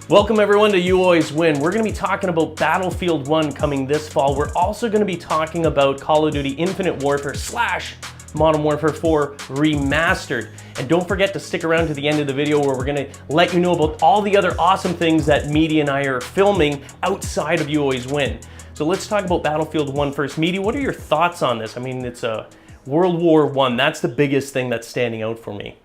Welcome everyone to You Always Win. We're going to be talking about Battlefield 1 coming this fall. We're also going to be talking about Call of Duty Infinite Warfare / Modern Warfare 4 Remastered. And don't forget to stick around to the end of the video where we're going to let you know about all the other awesome things that Meaty and I are filming outside of You Always Win. So let's talk about Battlefield 1 first. Meaty, what are your thoughts on this? I mean, it's a World War I. That's the biggest thing that's standing out for me.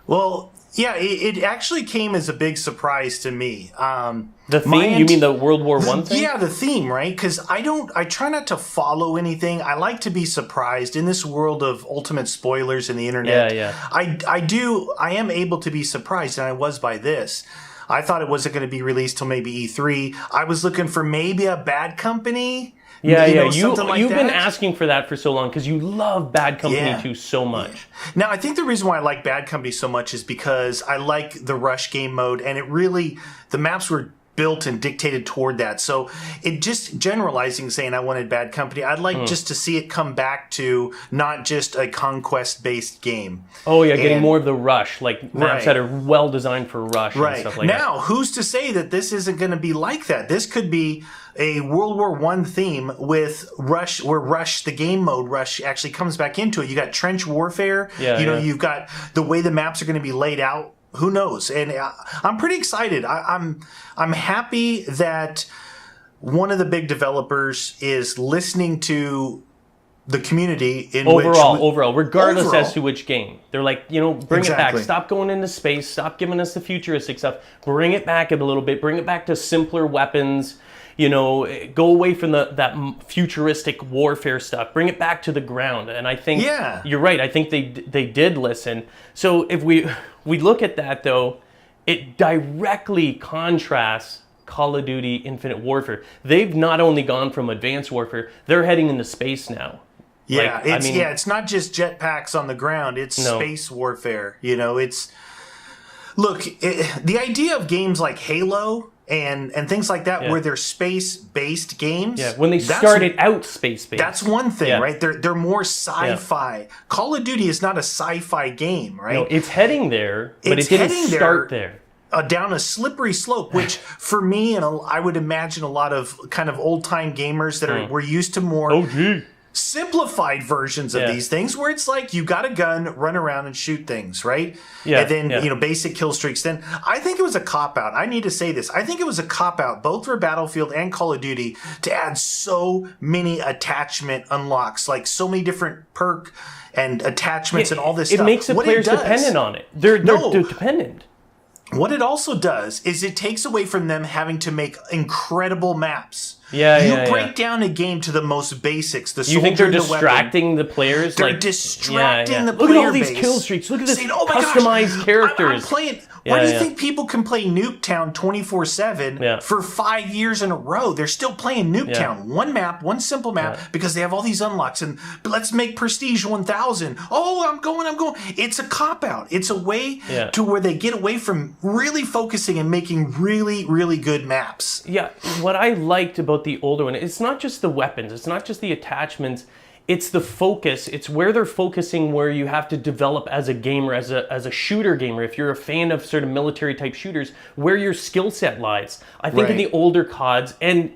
Well, yeah, it actually came as a big surprise to me. The theme? You mean the World War I thing? Yeah, the theme, right? Because I try not to follow anything. I like to be surprised in this world of ultimate spoilers in the internet. Yeah. I am able to be surprised, and I was by this. I thought it wasn't going to be released till maybe E3. I was looking for maybe a Bad Company. You've been asking for that for so long because you love Bad Company 2 so much. Yeah. Now, I think the reason why I like Bad Company so much is because I like the rush game mode, and the maps were built and dictated toward that. So it just generalizing saying I wanted Bad Company, I'd like just to see it come back to not just a conquest-based game. Oh yeah, getting more of the rush, like maps that are well designed for rush and stuff like that. Now, who's to say that this isn't going to be like that? This could be a World War I theme with Rush, where the game mode Rush actually comes back into it. You got trench warfare. You've got the way the maps are going to be laid out. Who knows? And I'm pretty excited. I'm happy that one of the big developers is listening to the community overall, regardless as to which game. They're like, bring it back. Stop going into space. Stop giving us the futuristic stuff. Bring it back a little bit. Bring it back to simpler weapons. Go away from that futuristic warfare stuff. Bring it back to the ground. And I think you're right. I think they did listen. So if we look at that, though, it directly contrasts Call of Duty Infinite Warfare. They've not only gone from advanced warfare, they're heading into space now. Yeah, it's not just jetpacks on the ground. It's space warfare. The idea of games like Halo and things like that, where they're space-based games. Yeah, when they started out space-based. That's one thing, right? They're more sci-fi. Yeah. Call of Duty is not a sci-fi game, right? No, it's heading there, but it didn't start there. Down a slippery slope, which for me, and I would imagine a lot of kind of old-time gamers that were used to more simplified versions of these things, where it's like you got a gun, run around and shoot things, right? And then basic kill streaks. Then I think it was a cop-out. I need to say this. I think it was a cop-out, both for Battlefield and Call of Duty, to add so many attachment unlocks, like so many different perk and attachments and all this stuff. It makes the players dependent on it. They're dependent. What it also does is it takes away from them having to make incredible maps. You break down a game to the most basics. You think they're distracting the players? They're distracting the player base. Look at all these kill streaks. Look at this customized characters. I'm playing. Why do you think people can play Nuketown 24/7 for 5 years in a row? They're still playing Nuketown. One map, one simple map, because they have all these unlocks. And let's make Prestige 1000. Oh, I'm going. It's a cop-out. It's a way to where they get away from really focusing and making really, really good maps. Yeah, what I liked about the older one, it's not just the weapons. It's not just the attachments. It's the focus. It's where they're focusing, where you have to develop as a gamer, as a shooter gamer. If you're a fan of sort of military type shooters, where your skill set lies. I think in the older CODs, and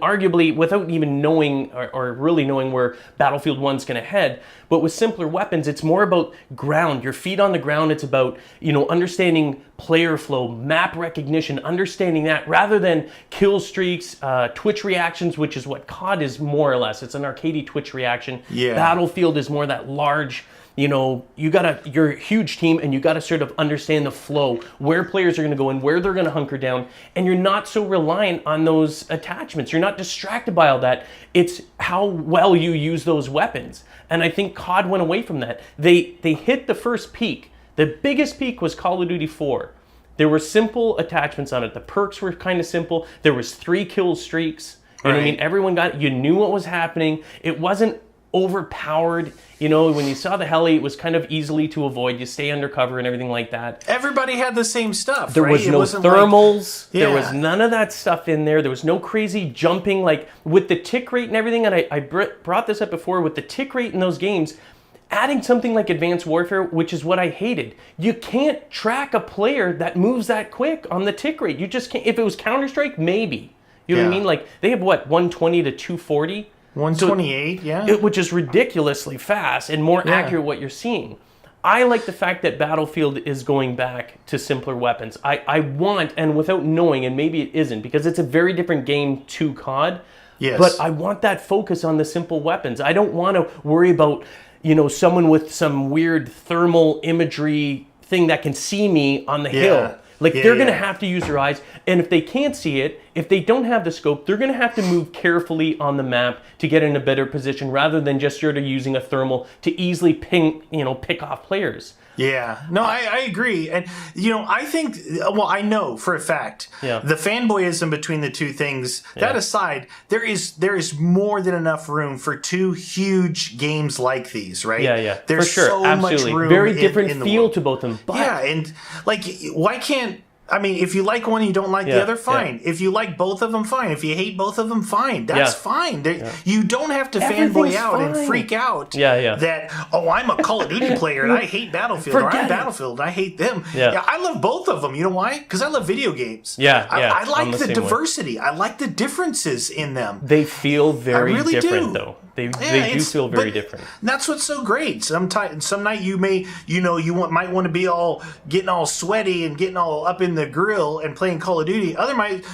arguably without even knowing or really knowing where Battlefield 1's going to head, but with simpler weapons, it's more about ground, your feet on the ground. It's about, understanding player flow, map recognition, understanding that, rather than kill streaks, Twitch reactions, which is what COD is more or less. It's an arcadey Twitch reaction. Battlefield is more that large, you're a huge team and you got to sort of understand the flow, where players are going to go and where they're going to hunker down. And you're not so reliant on those attachments. You're not distracted by all that. It's how well you use those weapons. And I think COD went away from that. They hit the first peak. The biggest peak was Call of Duty 4. There were simple attachments on it. The perks were kind of simple. There was 3 kill streaks. You know what I mean? Everyone you knew what was happening. It wasn't overpowered. When you saw the heli, it was kind of easily to avoid. You stay undercover and everything like that. Everybody had the same stuff. There was no thermals. There was none of that stuff in there. There was no crazy jumping, like with the tick rate and everything. And I brought this up before, with the tick rate in those games. adding something like Advanced Warfare, which is what I hated. You can't track a player that moves that quick on the tick rate. You just can't. If it was Counter-Strike, maybe. You know what I mean? Like, they have, what, 120 to 240? 128, which is ridiculously fast and more accurate what you're seeing. I like the fact that Battlefield is going back to simpler weapons. I want, and without knowing, and maybe it isn't, because it's a very different game to COD, but I want that focus on the simple weapons. I don't want to worry about, someone with some weird thermal imagery thing that can see me on the hill. Like, they're going to have to use their eyes. And if they can't see it, if they don't have the scope, they're going to have to move carefully on the map to get in a better position rather than just sort of using a thermal to easily pick off players. Yeah. No, I agree. And, I think, I know for a fact, the fanboyism between the two things, that aside, there is more than enough room for two huge games like these, right? Yeah. There's for sure. so Absolutely. much room Very different in the feel world. to both of them. But and, why can't... I mean, if you like one, you don't like the other, fine. If you like both of them, fine. If you hate both of them, fine. That's fine. You don't have to fanboy out and freak out that, I'm a Call of Duty player and I hate Battlefield, or I'm Battlefield and I hate them. I love both of them. You know why? Because I love video games. I like the diversity. I like the differences in them. They feel very different, though. They do feel very different. That's what's so great. Some night you may, might want to be getting all sweaty and getting all up in the grill and playing Call of Duty.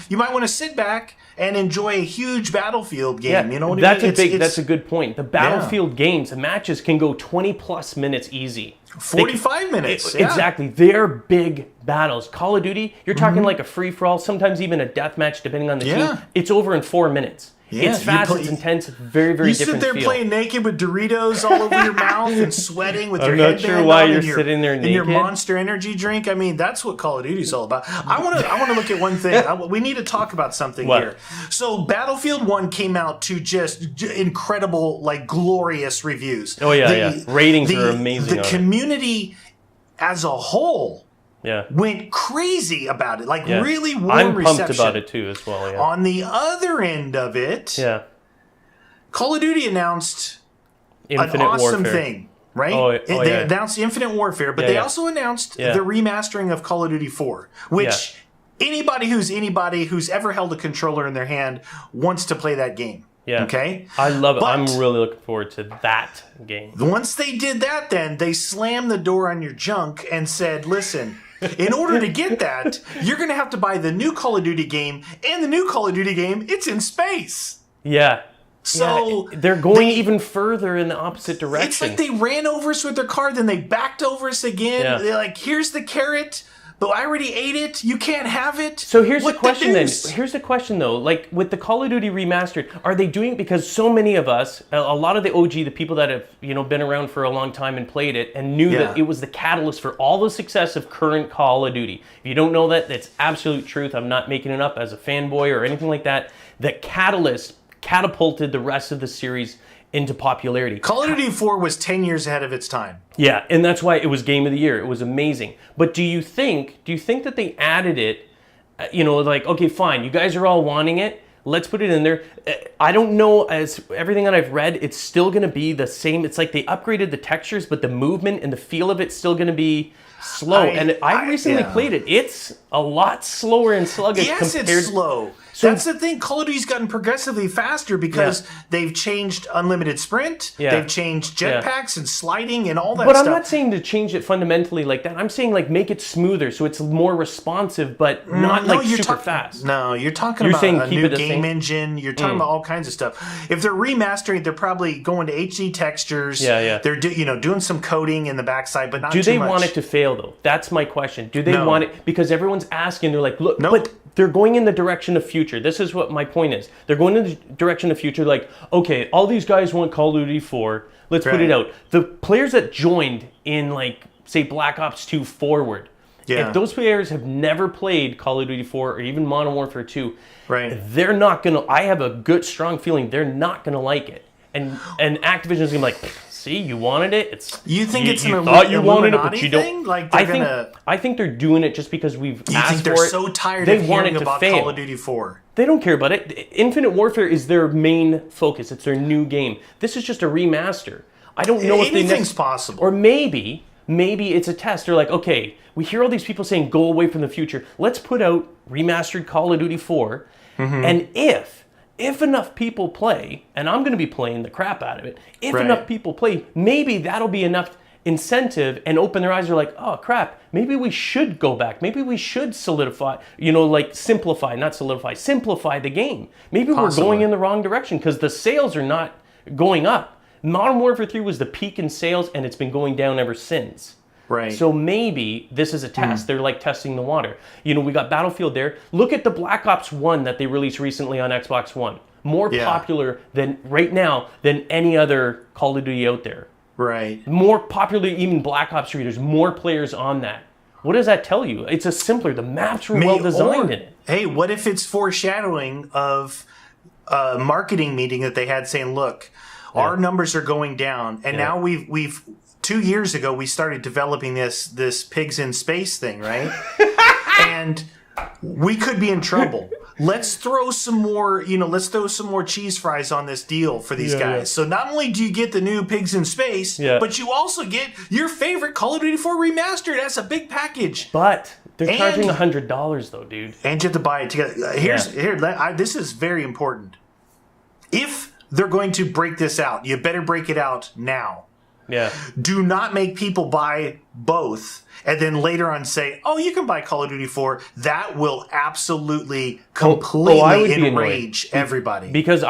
You might want to sit back and enjoy a huge Battlefield game. You know what I mean? That's a good point. The Battlefield games, the matches can go 20 plus minutes easy. 45 minutes. Exactly. They're big battles. Call of Duty, you're talking like a free-for-all, sometimes even a death match depending on the team. It's over in 4 minutes. Yeah, it's fast, it's intense, very, very different You sit there playing naked with Doritos all over your mouth and sweating with your headband on. I'm not sure why you're sitting there naked. And your Monster Energy drink. I mean, that's what Call of Duty's all about. I want to look at one thing. We need to talk about something here. So Battlefield 1 came out to just incredible, glorious reviews. Oh, yeah. Ratings are amazing. The community as a whole went crazy about it. Really warm reception. I'm pumped about it too as well. Yeah. On the other end of it, Call of Duty announced an awesome thing, right? They announced Infinite Warfare, but they also announced the remastering of Call of Duty 4, which anybody who's ever held a controller in their hand wants to play that game. Yeah. Okay? I love it. I'm really looking forward to that game. Once they did that, then they slammed the door on your junk and said, listen, in order to get that, you're going to have to buy the new Call of Duty game, and the new Call of Duty game, it's in space. Yeah. So they're going even further in the opposite direction. It's like they ran over us with their car, then they backed over us again. Yeah. They're like, here's the carrot, but I already ate it. You can't have it. So here's the question then. Here's the question though. With the Call of Duty Remastered, are they doing, because so many of us, a lot of the OG, the people that have been around for a long time and played it and knew that it was the catalyst for all the success of current Call of Duty. If you don't know that, that's absolute truth. I'm not making it up as a fanboy or anything like that. The catalyst catapulted the rest of the series into popularity. Call of Duty 4 was 10 years ahead of its time. Yeah, and that's why it was Game of the Year. It was amazing. But do you think that they added it, okay, fine, you guys are all wanting it, let's put it in there. I don't know, as everything that I've read, it's still going to be the same. It's like they upgraded the textures, but the movement and the feel of it's still going to be slow. I recently played it. It's a lot slower and sluggish. Yes, it's slow. So that's the thing. Call of Duty's gotten progressively faster because they've changed unlimited sprint. Yeah. They've changed jetpacks and sliding and all that stuff. But I'm not saying to change it fundamentally like that. I'm saying make it smoother so it's more responsive, but not super fast. No, you're talking about a new game engine. You're talking about all kinds of stuff. If they're remastering, they're probably going to HD textures. Yeah. They're doing some coding in the backside, but not too much. Do they want it to fail though? That's my question. Do they want it? Because everyone's asking. They're like, look, but they're going in the direction of future. This is what my point is. They're going in the direction of future. Okay, all these guys want Call of Duty 4. Let's put it out. The players that joined in, say, Black Ops 2 Forward, if those players have never played Call of Duty 4 or even Modern Warfare 2, they're not going to, I have a good, strong feeling they're not going to like it. And Activision is going to be like, see, you wanted it. You think it's an Illuminati thing? I think they're doing it just because we've asked for it. You think they're so tired of hearing about Call of Duty 4? They don't care about it. Infinite Warfare is their main focus. It's their new game. This is just a remaster. I don't know if anything's possible. Or maybe it's a test. They're like, okay, we hear all these people saying go away from the future. Let's put out remastered Call of Duty 4. And if enough people play, and I'm going to be playing the crap out of it, if enough people play, maybe that'll be enough incentive and open their eyes. They're like, oh crap, maybe we should go back. Maybe we should solidify, simplify the game. Maybe we're going in the wrong direction because the sales are not going up. Modern Warfare 3 was the peak in sales and it's been going down ever since. Right. So maybe this is a test. They're like testing the water. We got Battlefield there. Look at the Black Ops 1 that they released recently on Xbox One. More popular right now than any other Call of Duty out there. Right. More popular, even Black Ops 3. There's more players on that. What does that tell you? It's simpler. The maps were well designed in it. Hey, what if it's foreshadowing of a marketing meeting that they had saying, look, our numbers are going down, and now we've 2 years ago we started developing this pigs in space thing, right? And we could be in trouble. Let's throw some more, cheese fries on this deal for these guys. Yeah. So not only do you get the new Pigs in Space, but you also get your favorite Call of Duty 4 Remastered. That's a big package. But they're charging $100 though, dude. And you have to buy it together. This is very important. If they're going to break this out, you better break it out now. Yeah. Do not make people buy both and then later on say, oh, you can buy Call of Duty 4. That will absolutely completely enrage everybody. Because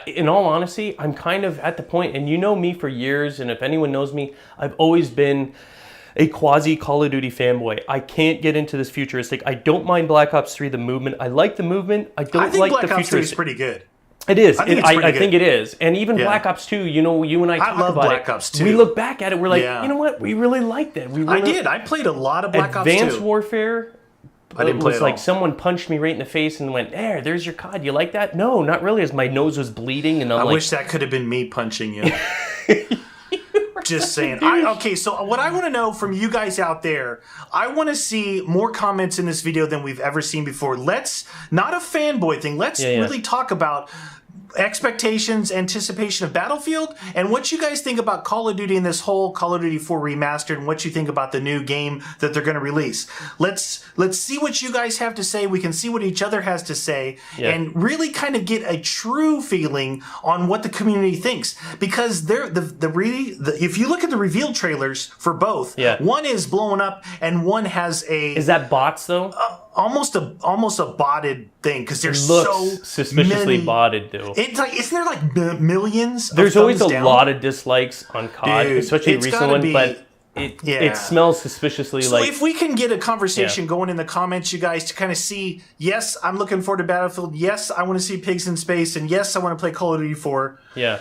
in all honesty, I'm kind of at the point, and you know me for years, and if anyone knows me, I've always been a quasi Call of Duty fanboy. I can't get into this futuristic. I don't mind Black Ops 3, the movement. I like the movement. I think Black the Ops futuristic. 3 is pretty good. It is. I think it is. And even Black Ops 2, you and I talked about Black Ops 2. We look back at it, we're like, you know what? We really liked it. I did. I played a lot of Black Ops 2. Advanced Warfare, I didn't play it like someone punched me right in the face and went, there's your COD. You like that? No, not really, as my nose was bleeding. And I wish that could have been me punching you. Just saying. Okay, so what I want to know from you guys out there, I want to see more comments in this video than we've ever seen before. Let's, not a fanboy thing, let's really talk about expectations, anticipation of Battlefield, and what you guys think about Call of Duty and this whole Call of Duty 4 Remastered, and what you think about the new game that they're going to release. Let's see what you guys have to say. We can see what each other has to say, and really kind of get a true feeling on what the community thinks. Because if you look at the reveal trailers for both, one is blowing up and one has a... Is that bots though? Almost a botted thing, because there's so suspiciously botted though. It's like, isn't there like millions? There's always a lot of dislikes on COD, especially the recent one, but it smells suspiciously like. So if we can get a conversation going in the comments, you guys, to kind of see, yes, I'm looking forward to Battlefield. Yes, I want to see Pigs in Space, and yes, I want to play Call of Duty 4. Yeah.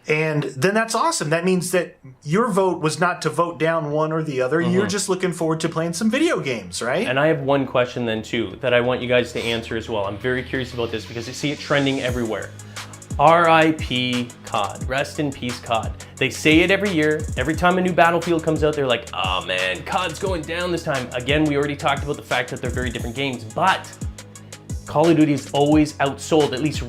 And then that's awesome. That means that your vote was not to vote down one or the other. You're just looking forward to playing some video games, right? And I have one question then, too, that I want you guys to answer as well. I'm very curious about this because I see it trending everywhere. R.I.P. COD. Rest in peace, COD. They say it every year. Every time a new Battlefield comes out, they're like, oh, man, COD's going down this time. Again, we already talked about the fact that they're very different games, but Call of Duty is always outsold, at least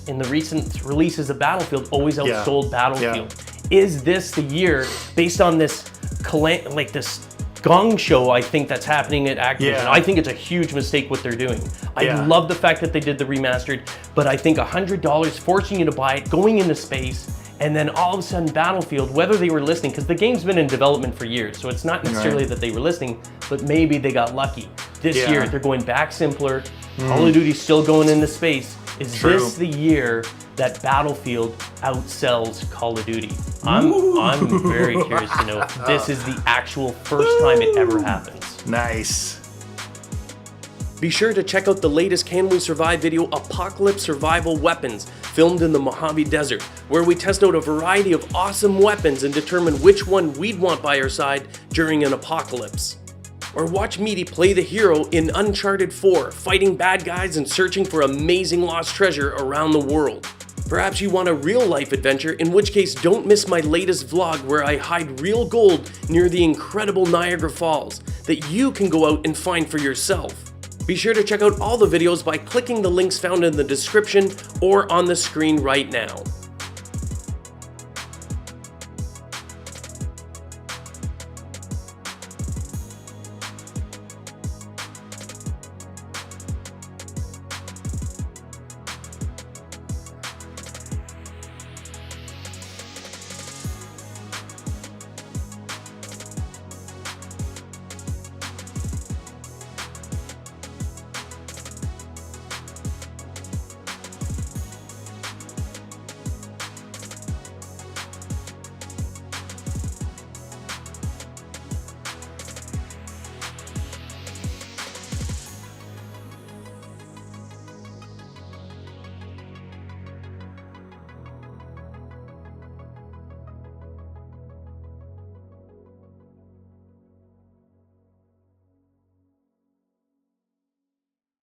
in the recent releases of Battlefield, always outsold Battlefield. Is this the year, based on this this gong show, I think that's happening at Activision? I think it's a huge mistake what they're doing. I love the fact that they did the remastered, but I think $100 forcing you to buy it, going into space, and then all of a sudden Battlefield, whether they were listening, because the game's been in development for years, so it's not necessarily that they were listening, but maybe they got lucky. This year, they're going back simpler. Call of Duty's still going into space. Is this the year that Battlefield outsells Call of Duty? I'm very curious to know if this is the actual first time it ever happens. Nice. Be sure to check out the latest Can We Survive video, Apocalypse Survival Weapons, filmed in the Mojave Desert, where we test out a variety of awesome weapons and determine which one we'd want by our side during an apocalypse. Or watch Meaty play the hero in Uncharted 4, fighting bad guys and searching for amazing lost treasure around the world. Perhaps you want a real-life adventure, in which case don't miss my latest vlog where I hide real gold near the incredible Niagara Falls that you can go out and find for yourself. Be sure to check out all the videos by clicking the links found in the description or on the screen right now.